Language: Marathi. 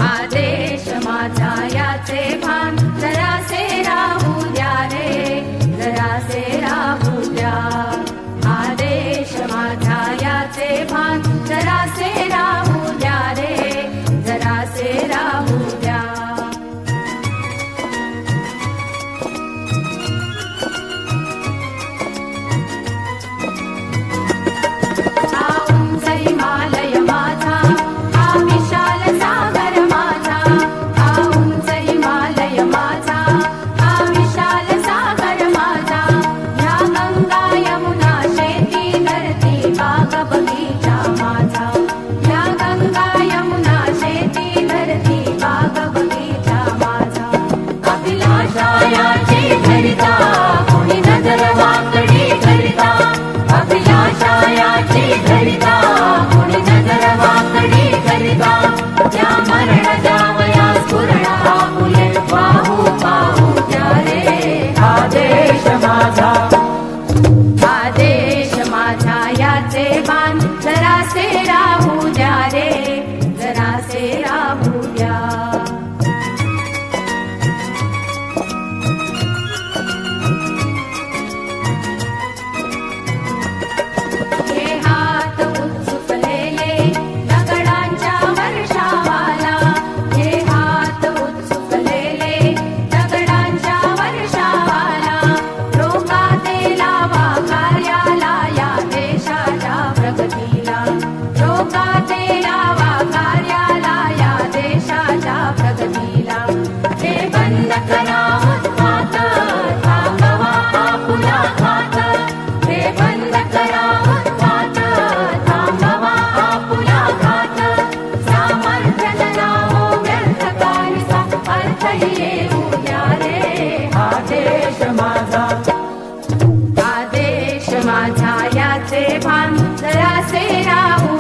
आदेश माझा याचे भान जरासे राहू द्या रे, जरासे राहू द्या. आदेश माझा याचे भान जरासे राहू द्या रे, जरासे राहू द्या. कोणी नजर वाकडी करिता, अभिलाषायाची धरिता, कोणी नजर वाकडी करिता. त्या मरण जावया स्फुरण आपुले पाहू पाहू द्या रे. आदेश माझा, आदेश माझा याचे भान जरासे राहू द्या रे, जरासे राहू द्या. आदेश माझा याचे भान जरासे राहू